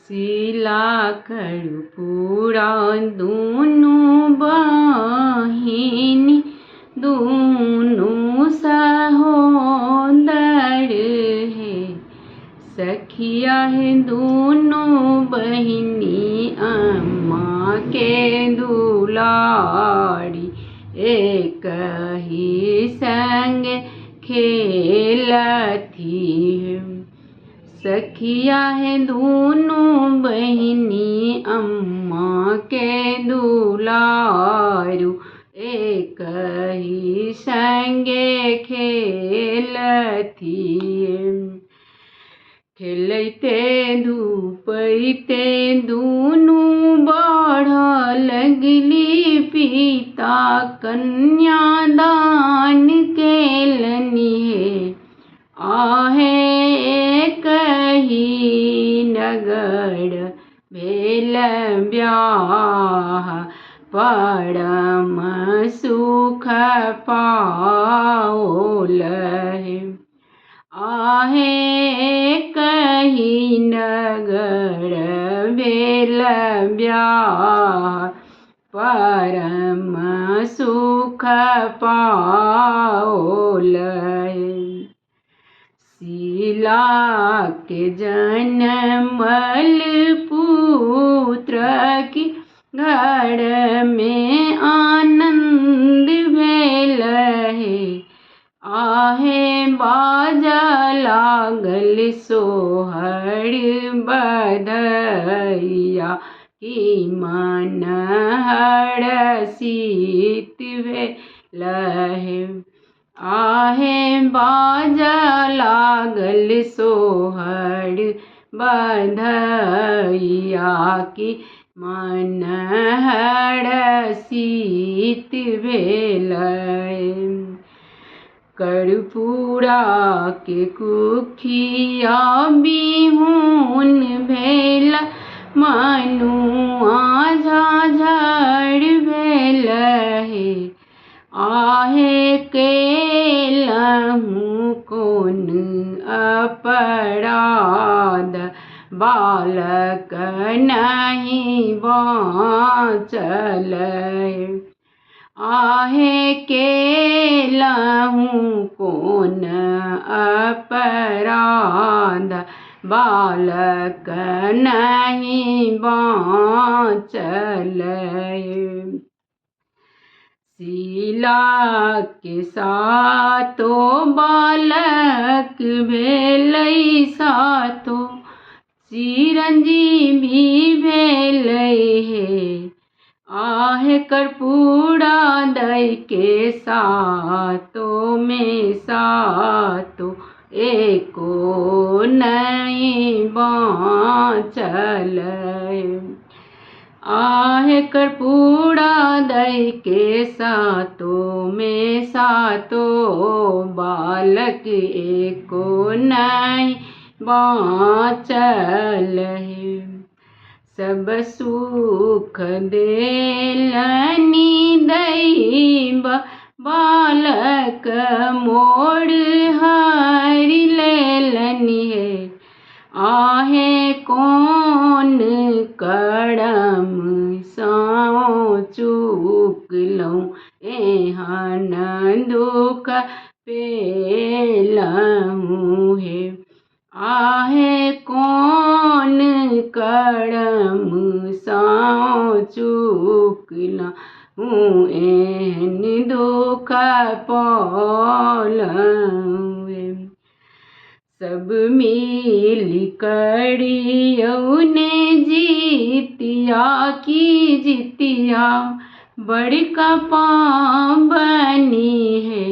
शीला कर्पूरा दूनों बहिनी दूनों सहोदर है। सखिया है दूनों बहिनी अम्मा के दुलारी। एक ही संग खेलती है। सखिया है दोनों बहिनी अम्मा के दुलारू। एक ही संगे खेलती है। खेलते धूपते दोनों बढ़ लगली पिता कन्यादान केलनी है। आहे कही नगड़ भेल ब्याह परम सुख पाओल है। आहे कही नगड़ भेल ब्याह परम सुख पाओल है। शीला के जन्मल पुत्र की घर में आनंद भेल है। आहे बाजा लागल सोहर बधैया की मन हर्षित भेल है। आहे बाजा लागल सोहर बधैया की मन हर्षित भेल। कर्पूरा के कुखिया बिहुन भेल मनुआ झाझड़ भेल है। आहे केलहु कौन अपराध बालक नहीं बाँचल है। आहे केलहु कौन अपराध बालक नहीं बाँचल है। शीला के सातो बालक भेलै सातो चिरंजीवी भेलै है। आहे कर्पूरा दई के सातो में सातो एको नहीं बाँचल है। आहे कर्पूरा दई के सातो में सातो बालक एको नहीं बाँचल है। सब सुख देलनि दैव बालक मोड़ हरि लेलनि है। आहे कौन करम साँ चूकलहुँ एहन दुख पेलहुँ है। आहे कौन करम साँ चूकलहुँ एहन दुख पालहुँ है। सब मिल करियौने जीतिया की जीतिया बड़का पाबनी है।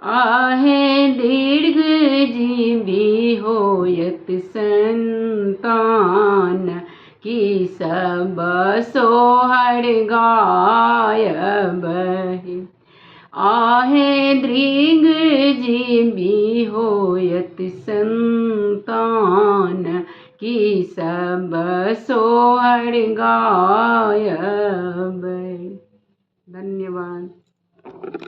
आहे दीर्घ जीवी होयत संतान की सब सोहर गायब है। आहे दीर्घ जीवी होयत संतान की सब सोहर गायब है। धन्यवाद।